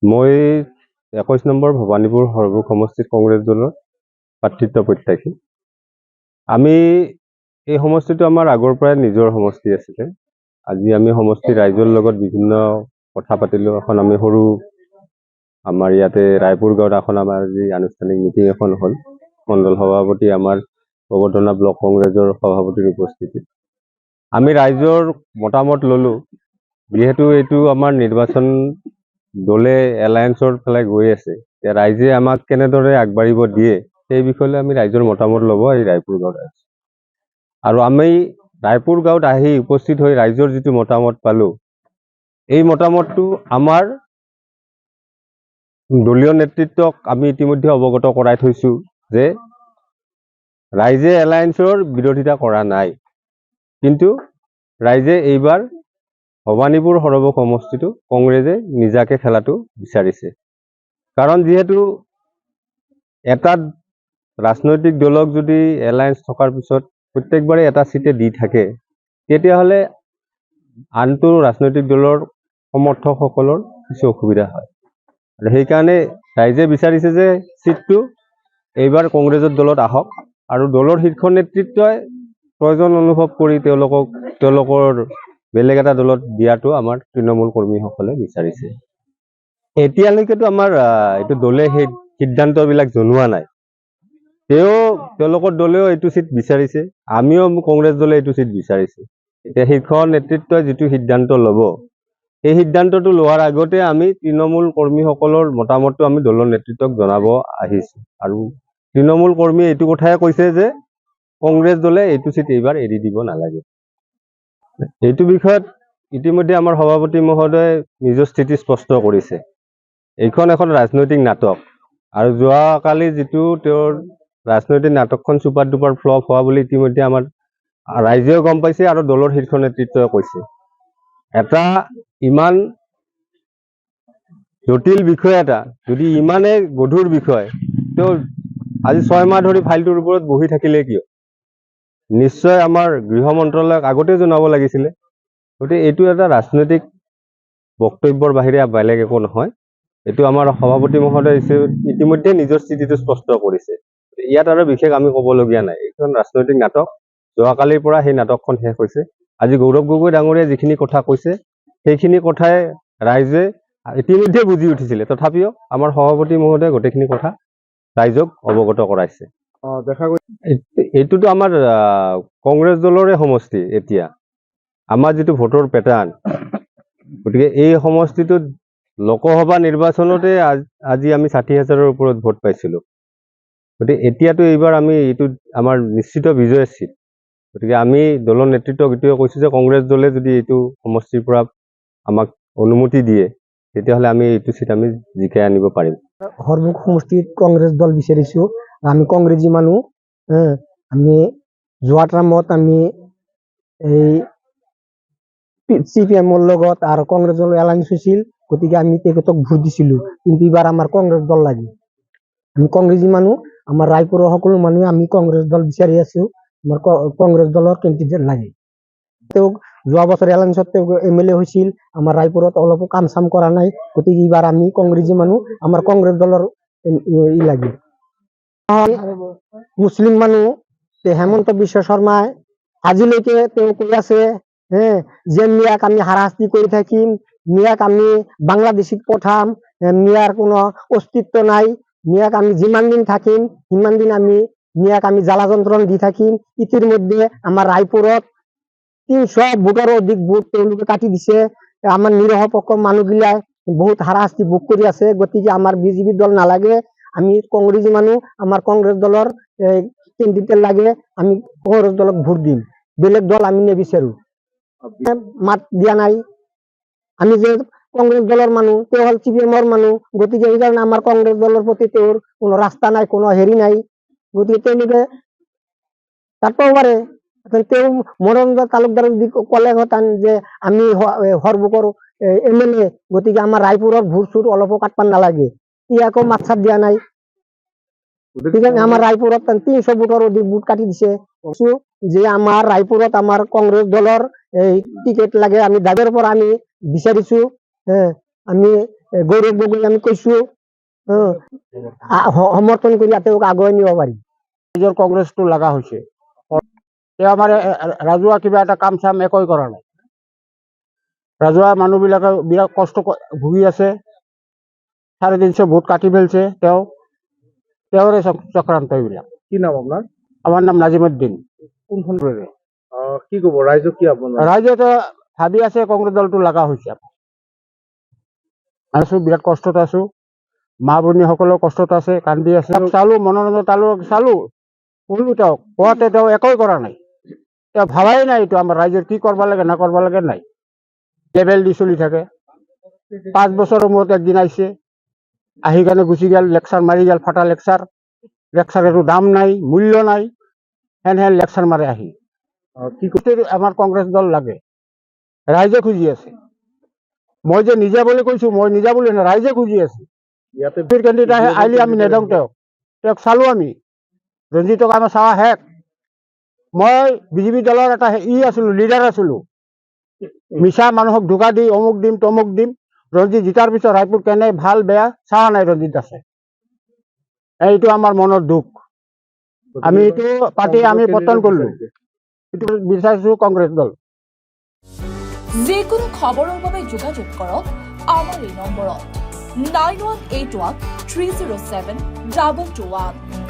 মই 21 নম্বৰ ভবানীপুৰ সৰ্বক সমষ্টিত কংগ্ৰেছ দলৰ প্ৰাৰ্থিত্ব প্ৰত্যাশী। আমি এই সমষ্টিটো আমাৰ আগৰ পৰাই নিজৰ সমষ্টি আছিলে। আজি আমি সমষ্টিৰ ৰাইজৰ লগত বিভিন্ন কথা পাতিলোঁ। এখন আমি সৰু আমাৰ ইয়াতে ৰায়পুৰ গাঁৱত এখন আমাৰ যি আনুষ্ঠানিক মিটিং এখন হ'ল, মণ্ডল সভাপতি আমাৰ প্ৰৱৰ্তনা ব্লক কংগ্ৰেছৰ সভাপতিৰ উপস্থিতিত আমি ৰাইজৰ মতামত ল'লোঁ। যিহেতু এইটো আমাৰ নিৰ্বাচন দলে এলায়েন্সৰ ফালে গৈ আছে, ৰাইজে আমাক কেনেদৰে আগবাঢ়িব দিয়ে সেই বিষয়ে আমি ৰাইজৰ মতামত ল'ব এই ৰায়পুৰ গাঁৱত আহিছোঁ। আৰু আমি ৰায়পুৰ গাঁৱত আহি উপস্থিত হৈ ৰাইজৰ যিটো মতামত পালোঁ, এই মতামতটো আমাৰ দলীয় নেতৃত্বক আমি ইতিমধ্যে অৱগত কৰাই থৈছোঁ যে ৰাইজে এলায়েন্সৰ বিৰোধিতা কৰা নাই, কিন্তু ৰাইজে এইবাৰ ভবানীপুৰ সৰবক সমষ্টিটো কংগ্ৰেছে নিজাকে খেলাটো বিচাৰিছে। কাৰণ যিহেতু এটা ৰাজনৈতিক দলক যদি এলায়েন্স থকাৰ পিছত প্ৰত্যেকবাৰে এটা চিটে দি থাকে, তেতিয়াহ'লে আনটো ৰাজনৈতিক দলৰ সমৰ্থকসকলৰ কিছু অসুবিধা হয়। আৰু সেইকাৰণে ৰাইজে বিচাৰিছে যে চিটটো এইবাৰ কংগ্ৰেছৰ দলত আহক আৰু দলৰ শীৰ্ষ নেতৃত্বই প্ৰয়োজন অনুভৱ কৰি তেওঁলোকৰ বেলেগ এটা দলত দিয়াটো আমাৰ তৃণমূল কৰ্মীসকলে বিচাৰিছে। এতিয়ালৈকেতো আমাৰ এইটো দলে সেই সিদ্ধান্তবিলাক জনোৱা নাই। তেওঁলোকৰ দলেও এইটো চিট বিচাৰিছে, আমিও কংগ্ৰেছ দলে এইটো চিট বিচাৰিছে। এতিয়া শীৰ্ষ নেতৃত্বই যিটো সিদ্ধান্ত ল'ব, সেই সিদ্ধান্তটো লোৱাৰ আগতে আমি তৃণমূল কৰ্মীসকলৰ মতামতটো আমি দলৰ নেতৃত্বক জনাব আহিছোঁ। আৰু তৃণমূল কৰ্মীয়ে এইটো কথাই কৈছে যে কংগ্ৰেছ দলে এইটো চিট এইবাৰ এৰি দিব নালাগে। এইটো বিষয়ত ইতিমধ্যে আমাৰ সভাপতি মহোদয়ে নিজৰ স্থিতি স্পষ্ট কৰিছে। এইখন এখন ৰাজনৈতিক নাটক, আৰু যোৱাকালি যিটো তেওঁৰ ৰাজনৈতিক নাটকখন চুপাৰ ডুপাৰ ফ্লপ হোৱা বুলি ইতিমধ্যে আমাৰ ৰাইজেও গম পাইছে আৰু দলৰ শীৰ্ষ নেতৃত্বই কৈছে। এটা ইমান জটিল বিষয় এটা, যদি ইমানে গধুৰ বিষয়, তেওঁ আজি 6 মাহ ধৰি ফাইলটোৰ ওপৰত বহি থাকিলে কিয়? নিশ্চয় আমাৰ গৃহ মন্ত্ৰালয়ক আগতে জনাব লাগিছিলে। গতিকে এইটো এটা ৰাজনৈতিক বক্তব্যৰ বাহিৰে বেলেগ একো নহয়। এইটো আমাৰ সভাপতি মহোদয়ে ইতিমধ্যে নিজৰ স্থিতিটো স্পষ্ট কৰিছে। ইয়াত আৰু বিশেষ আমি ক'বলগীয়া নাই। এইখন ৰাজনৈতিক নাটক, যোৱাকালিৰ পৰা সেই নাটকখন শেষ হৈছে। আজি গৌৰৱ গগৈ ডাঙৰীয়াই যিখিনি কথা কৈছে, সেইখিনি কথাই ৰাইজে ইতিমধ্যে বুজি উঠিছিলে। তথাপিও আমাৰ সভাপতি মহোদয়ে গোটেইখিনি কথা ৰাইজক অৱগত কৰাইছে। এইটোতো আমাৰ কংগ্ৰেছ দলৰে সমষ্টি। এতিয়া আমাৰ যিটো ভোটৰ পেটাৰ্ণ, গতিকে এই সমষ্টিটোত লোকসভা নিৰ্বাচনতে আজি আমি 60,000-ৰ ওপৰত ভোট পাইছিলোঁ। গতিকে এতিয়াতো এইবাৰ আমি এইটো আমাৰ নিশ্চিত বিজয়ৰ চিট। গতিকে আমি দলৰ নেতৃত্বক এইটোৱে কৈছোঁ যে কংগ্ৰেছ দলে যদি এইটো সমষ্টিৰ পৰা আমাক অনুমতি দিয়ে, তেতিয়াহ'লে আমি এইটো চিট আমি জিকাই আনিব পাৰিম। সৰ্বক সমষ্টিত কংগ্ৰেছ দল বিচাৰিছোঁ। আমি কংগ্ৰেছী মানুহ, আমি যোৱা টাইমত আমি এই CPM-ৰ লগত আৰু কংগ্ৰেছৰ এলায়েন্স হৈছিল, গতিকে আমি তেখেতক ভোট দিছিলোঁ। কিন্তু এইবাৰ আমাৰ কংগ্ৰেছ দল লাগে। আমি কংগ্ৰেছী মানুহ, আমাৰ ৰায়পুৰৰ সকলো মানুহে আমি কংগ্ৰেছ দল বিচাৰি আছোঁ। আমাৰ কংগ্ৰেছ দলৰ কেণ্ডিডেট লাগে। তেওঁক যোৱা বছৰ এলায়েন্সত তেওঁ MLA হৈছিল, আমাৰ ৰায়পুৰত অলপো কাম চাম কৰা নাই। গতিকে এইবাৰ আমি কংগ্ৰেছী মানুহ, আমাৰ কংগ্ৰেছ দলৰ লাগে। মুছলিম মানুহ হেমন্ত বিশ্ব শৰ্মাই আজিলৈকে তেওঁ কৈ আছে যে মিয়াক আমি হাৰাশাস্তি কৰি থাকিম, মিয়াক আমি বাংলাদেশত পঠাম, মিয়াৰ কোনো অস্তিত্ব নাই, মিয়াক আমি যিমান দিন থাকিম সিমান দিন আমি মিয়াক আমি জ্বালা যন্ত্ৰণা দি থাকিম। ইতিমধ্যে আমাৰ ৰায়পুৰত 300 ভোটৰো অধিক ভোট তেওঁলোকে কাটি দিছে। আমাৰ নিৰপেক্ষ মানুহগিলাই বহুত হাৰাশাস্তি ভোগ কৰি আছে। গতিকে আমাৰ বিজেপি দল নালাগে, আমি কংগ্ৰেছী মানুহ, আমাৰ কংগ্ৰেছ দলৰ কেণ্ডিডেট লাগে। আমি কংগ্ৰেছ দলক ভোট দিম, বেলেগ দল আমি নিবিচাৰোঁ। মাত দিয়া নাই, আমি যে কংগ্ৰেছ দলৰ মানুহ, তেওঁ হ'ল CPM-ৰ মানুহ। গতিকে সেইকাৰণে আমাৰ কংগ্ৰেছ দলৰ প্ৰতি তেওঁৰ কোনো ৰাস্তা নাই, কোনো হেৰি নাই। গতিকে তেওঁলোকে তাতো পাৰে, তেওঁ মনোৰঞ্জন তালুকদাৰ যদি ক'লে হতান যে আমি সৰ্বকৰ MLA, গতিকে আমাৰ ৰায়পুৰৰ ভোট চোট অলপো কাটব নালাগে, ই আকৌ মাত চাত দিয়া নাই। গতিকে আমাৰ ৰায়পুৰত 300 ভোটৰ অধিক ভোট কাটি দিছে। যে আমাৰ ৰায়পুৰত আমাৰ কংগ্ৰেছ দলৰ টিকেট লাগে। আমি দাগৰ পৰা আমি বিচাৰিছোঁ, আমি গৌৰৱ গগৈ আমি কৈছো সমৰ্থন কৰি তেওঁক আগুৱাই নিব পাৰি। নিজৰ কংগ্ৰেছটো লগা হৈছে, তেওঁ আমাৰ ৰাজহুৱা কিবা এটা কাম চাম একোই কৰা নাই। ৰাজহুৱা মানুহবিলাকে বিৰাট কষ্ট ভুগি আছে, 350 ভোট কাটি পেলছে তেওঁৰে চক্ৰান্ত এইবিলাক। কি নাম আপনাৰ? আমাৰ নাম নাজিমুদ্দিন। কোনখন কি কব ৰাইজক কি আপনাৰ? ৰাইজেতো ভাবি আছে কংগ্ৰেছ দলটো লগা হৈছে। আছো বিৰাট কষ্টত আছো, মা ভনীসকলেও কষ্টত আছে, কান্দি আছে। চালো মনোৰঞ্জন চালো শুনিলো তেওঁক কোৱাতে তেওঁ একোই কৰা নাই। তেওঁ ভাবাই নাই এইটো আমাৰ ৰাইজৰ কি কৰিব লাগে না কৰিব লাগে নাই। লেবেল দি চলি থাকে। 5 বছৰৰ মূৰত একদিন আহিছে, আহি কাৰণে গুচি গেল, লেকচাৰ মাৰি গেল, ফাটা লেকচাৰ একো দাম নাই, মূল্য নাই, হেন লেকচাৰ মাৰে আহি। কি আমাৰ কংগ্ৰেছ দল লাগে, ৰাইজে খুজি আছে। মই যে নিজে বুলি কৈছো, মই নিজে বুলি নহয়, ৰাইজে খুজি আছে। ইয়াতে কেণ্ডিডেট আহিলে আমি নেদওঁ তেওঁক চালো আমি, ৰঞ্জিতক আমাৰ চাৱা শেষ। মই বিজেপি দলৰ এটা আছিলো, লিডাৰ আছিলো। মিছা মানুহক ধোকা দি অমুক দিম তমুক দিম, ৰঞ্জিত জিতাৰ পিছত ৰায়পুৰ কেনে ভাল বেয়া চাৱা নাই ৰঞ্জিত আছে। এইটো আমাৰ মনৰ দুখ। আমি এইটো পাৰ্টি আমি পতন কৰিলো, এইটো বিচাৰিছো কংগ্ৰেছ দল। যিকোনো খবৰৰ বাবে যোগাযোগ কৰক আমাৰ এই নম্বৰত 9181 307 221।